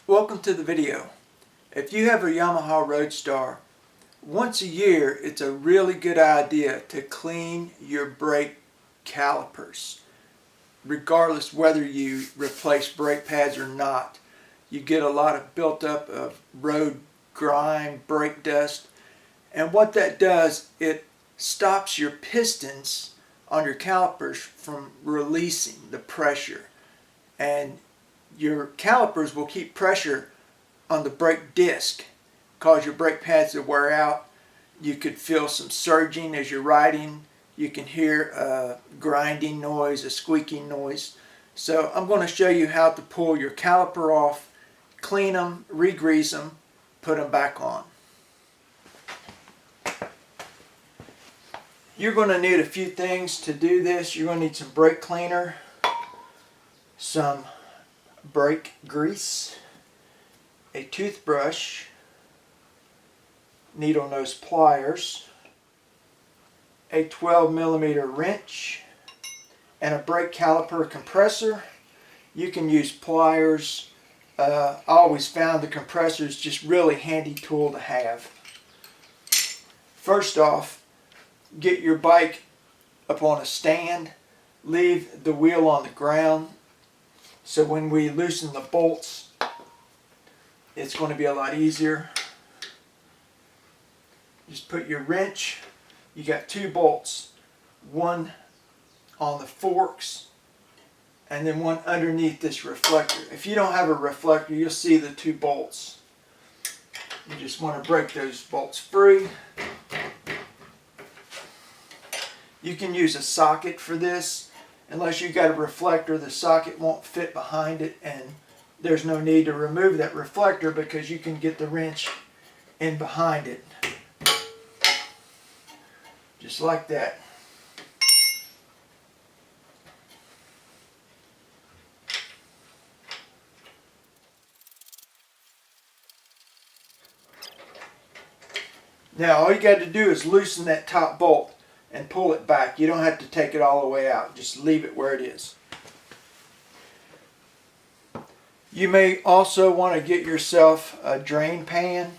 Welcome to the video. If you have a Yamaha Road Star, once a year it's a really good idea to clean your brake calipers. Regardless whether you replace brake pads or not, you get a lot of built up of road grime, brake dust, and what that does, it stops your pistons on your calipers from releasing the pressure, and your calipers will keep pressure on the brake disc, cause your brake pads to wear out. You could feel some surging as you're riding. You can hear a grinding noise, a squeaking noise. So I'm going to show you how to pull your caliper off, clean them, re-grease them, put them back on. You're going to need a few things to do this. You're going to need some brake cleaner, some brake grease, a toothbrush, needle nose pliers, a 12mm wrench, and a brake caliper compressor. You can use pliers. I always found the compressor is just really handy tool to have. First off, get your bike up on a stand, leave the wheel on the ground, so when we loosen the bolts it's going to be a lot easier. Just put your wrench, you got two bolts, one on the forks and then one underneath this reflector. If you don't have a reflector, you'll see the two bolts. You just want to break those bolts free. You can use a socket for this. Unless you've got a reflector, the socket won't fit behind it, and there's no need to remove that reflector because you can get the wrench in behind it. Just like that. Now all you got to do is loosen that top bolt and pull it back. You don't have to take it all the way out. Just leave it where it is. You may also want to get yourself a drain pan,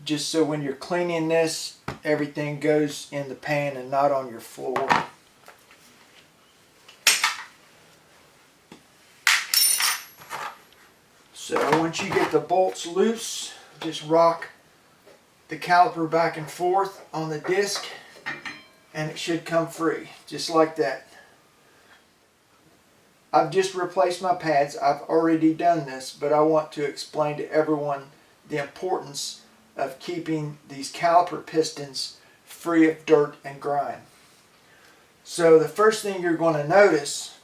just so when you're cleaning this, everything goes in the pan and not on your floor. So once you get the bolts loose, just rock the caliper back and forth on the disc and it should come free, just like that. I've just replaced my pads. I've already done this, but I want to explain to everyone the importance of keeping these caliper pistons free of dirt and grime. So the first thing you're going to notice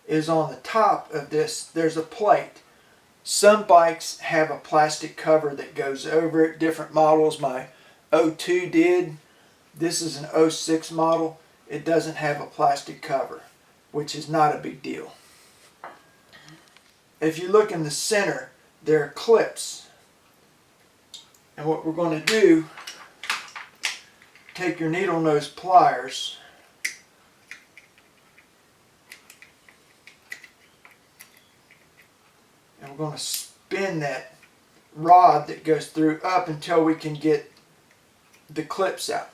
is on the top of this there's a plate. Some bikes have a plastic cover that goes over it. Different models, my 02 did. This is an 06 model. It doesn't have a plastic cover, which is not a big deal. If you look in the center, there are clips. And what we're going to do, take your needle nose pliers and we're going to spin that rod that goes through up until we can get the clips out.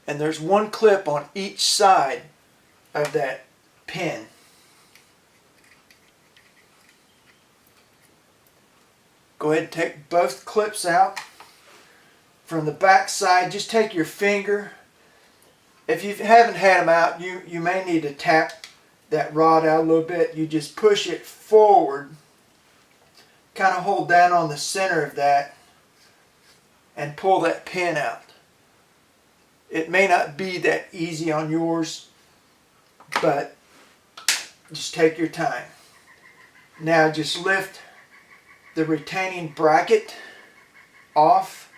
And there's one clip on each side of that pin. Go ahead and take both clips out. From the back side, just take your finger. If you haven't had them out, you may need to tap that rod out a little bit. You just push it forward, kind of hold down on the center of that and pull that pin out. It may not be that easy on yours, but just take your time. Now just lift the retaining bracket off.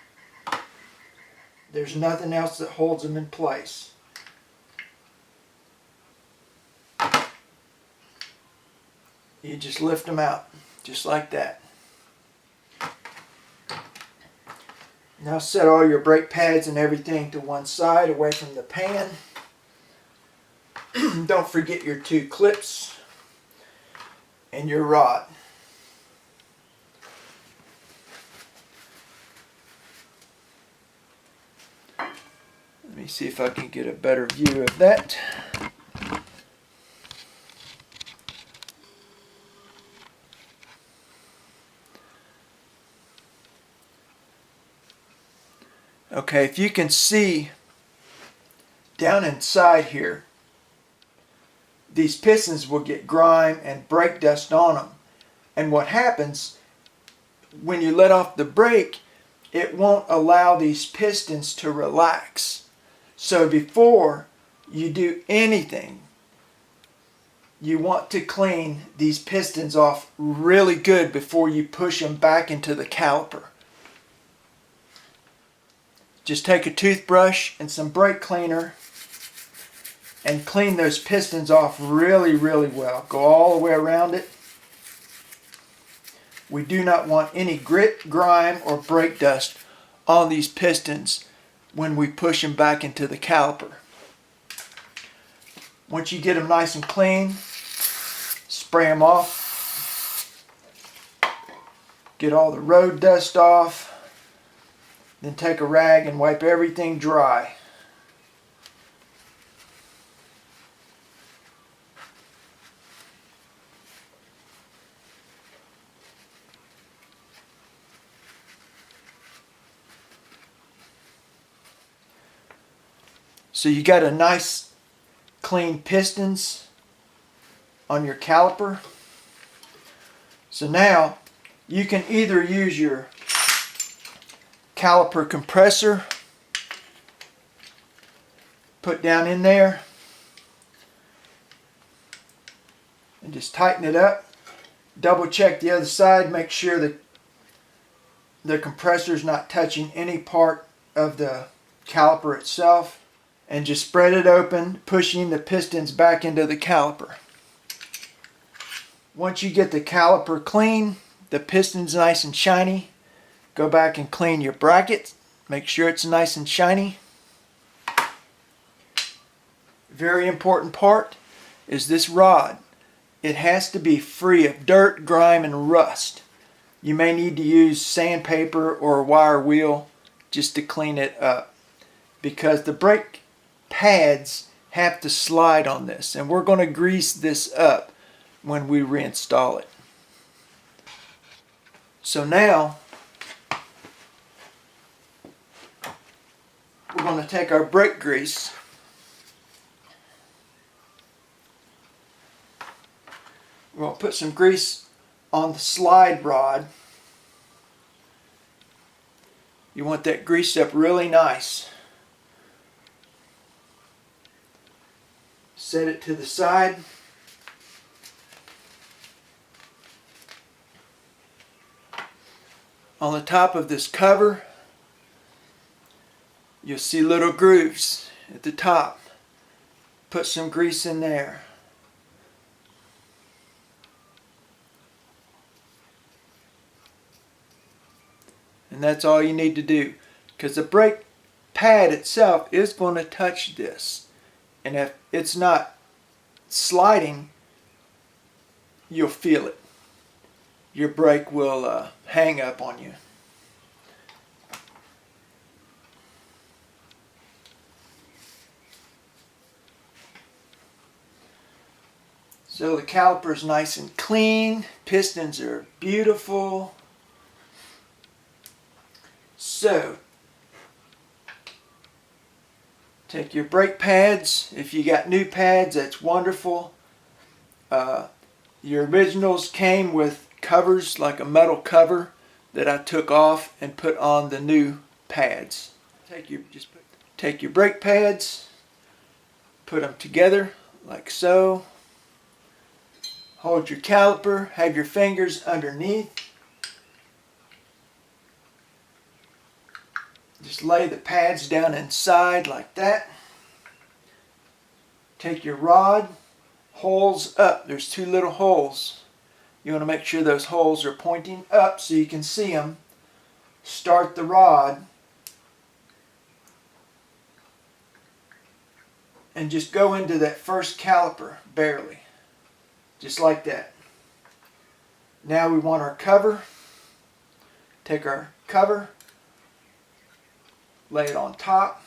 There's nothing else that holds them in place. You just lift them out, just like that. Now set all your brake pads and everything to one side, away from the pan. Don't forget your two clips and your rod. Let me see if I can get a better view of that. Okay, if you can see down inside here, these pistons will get grime and brake dust on them. And what happens when you let off the brake, it won't allow these pistons to relax. So before you do anything, you want to clean these pistons off really good before you push them back into the caliper. Just take a toothbrush and some brake cleaner and clean those pistons off really, really well. Go all the way around it. We do not want any grit, grime, or brake dust on these pistons when we push them back into the caliper. Once you get them nice and clean, spray them off. Get all the road dust off. Then take a rag and wipe everything dry. So you got a nice clean pistons on your caliper. So now you can either use your caliper compressor, put down in there and just tighten it up. Double check the other side, make sure that the compressor is not touching any part of the caliper itself, and just spread it open, pushing the pistons back into the caliper. Once you get the caliper clean, the piston's nice and shiny, go back and clean your bracket. Make sure it's nice and shiny. Very important part is this rod. It has to be free of dirt, grime, and rust. You may need to use sandpaper or a wire wheel just to clean it up, because the brake pads have to slide on this, and we're going to grease this up when we reinstall it. So now we're going to take our brake grease, we're going to put some grease on the slide rod. You want that greased up really nice. Set it to the side. On the top of this cover, you'll see little grooves at the top. Put some grease in there. And that's all you need to do, because the brake pad itself is going to touch this. And if it's not sliding, you'll feel it. Your brake will hang up on you. So the caliper is nice and clean. Pistons are beautiful. So take your brake pads. If you got new pads, that's wonderful. Your originals came with covers, like a metal cover that I took off and put on the new pads. Take your brake pads, put them together like so. Hold your caliper, have your fingers underneath. Just lay the pads down inside like that. Take your rod, holes up. There's two little holes. You want to make sure those holes are pointing up so you can see them. Start the rod and just go into that first caliper, barely. Just like that. Now we want our cover. Take our cover, lay it on top,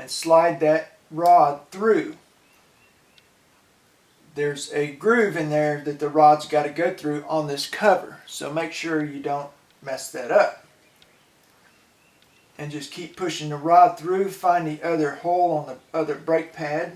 and slide that rod through. There's a groove in there that the rod's got to go through on this cover, so make sure you don't mess that up. And just keep pushing the rod through. Find the other hole on the other brake pad.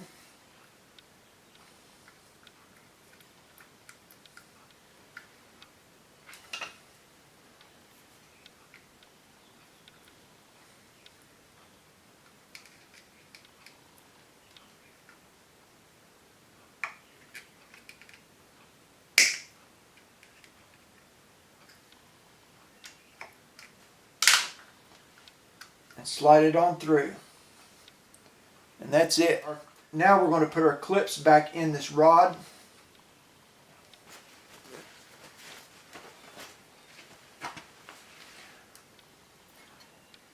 And slide it on through. And that's it. Now we're going to put our clips back in this rod.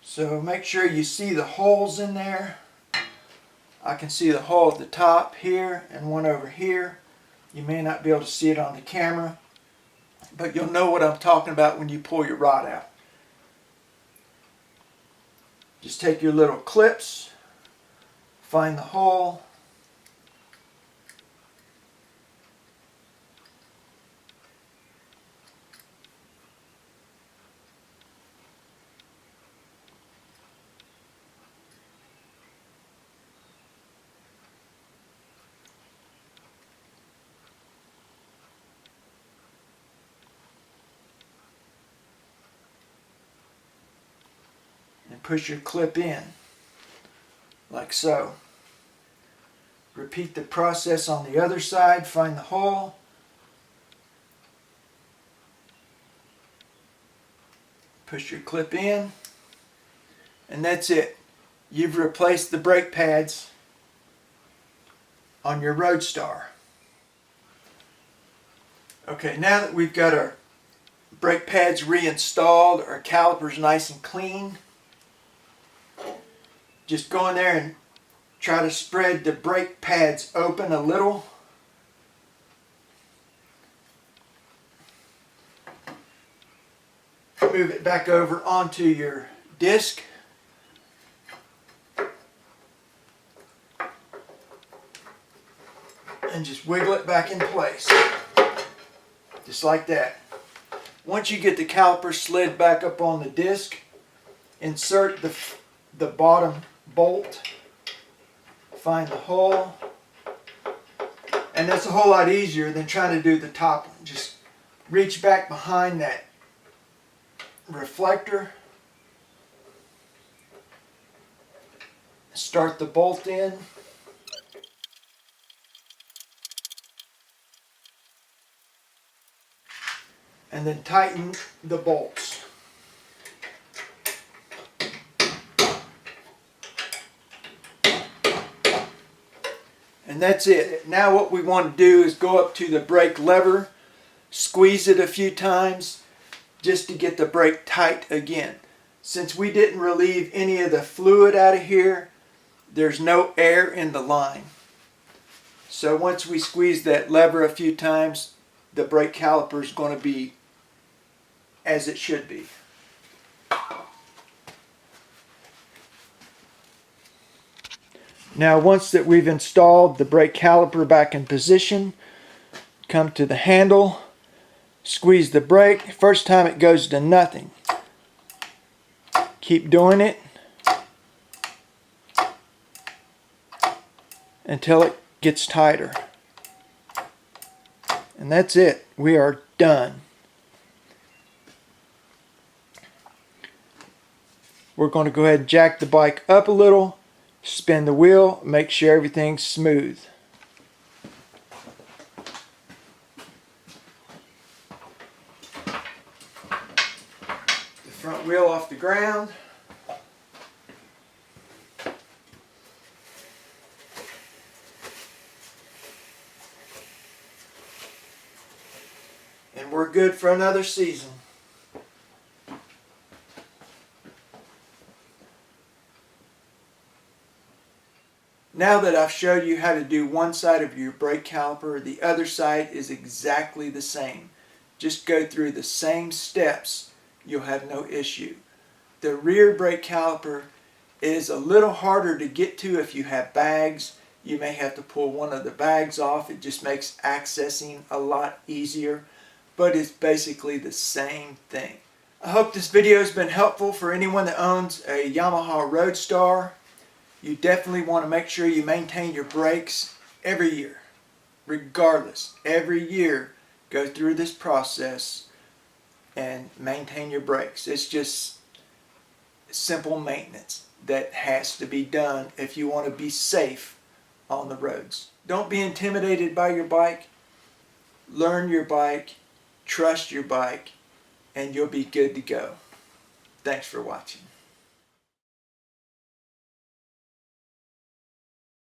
So make sure you see the holes in there. I can see the hole at the top here and one over here. You may not be able to see it on the camera, but you'll know what I'm talking about when you pull your rod out. Just take your little clips, find the hole, and push your clip in, like so. Repeat the process on the other side. Find the hole, push your clip in, and that's it. You've replaced the brake pads on your Road Star. Okay, now that we've got our brake pads reinstalled, our calipers nice and clean, just go in there and try to spread the brake pads open a little. Move it back over onto your disc. And just wiggle it back in place. Just like that. Once you get the caliper slid back up on the disc, insert the bottom bolt, find the hole, and that's a whole lot easier than trying to do the top one. Just reach back behind that reflector, start the bolt in, and then tighten the bolts. And that's it. Now what we want to do is go up to the brake lever, squeeze it a few times just to get the brake tight again. Since we didn't relieve any of the fluid out of here, there's no air in the line. So once we squeeze that lever a few times, the brake caliper is going to be as it should be. Now once that we've installed the brake caliper back in position, come to the handle, squeeze the brake. First time it goes to nothing. Keep doing it until it gets tighter. And that's it. We are done. We're going to go ahead and jack the bike up a little, spin the wheel, make sure everything's smooth. The front wheel off the ground. And we're good for another season. Now that I've showed you how to do one side of your brake caliper, the other side is exactly the same. Just go through the same steps, you'll have no issue. The rear brake caliper It is a little harder to get to if you have bags. You may have to pull one of the bags off. It just makes accessing a lot easier, but it's basically the same thing. I hope this video has been helpful for anyone that owns a Yamaha Road Star. You definitely want to make sure you maintain your brakes every year. Regardless, every year go through this process and maintain your brakes. It's just simple maintenance that has to be done if you want to be safe on the roads. Don't be intimidated by your bike. Learn your bike, trust your bike, and you'll be good to go. Thanks for watching.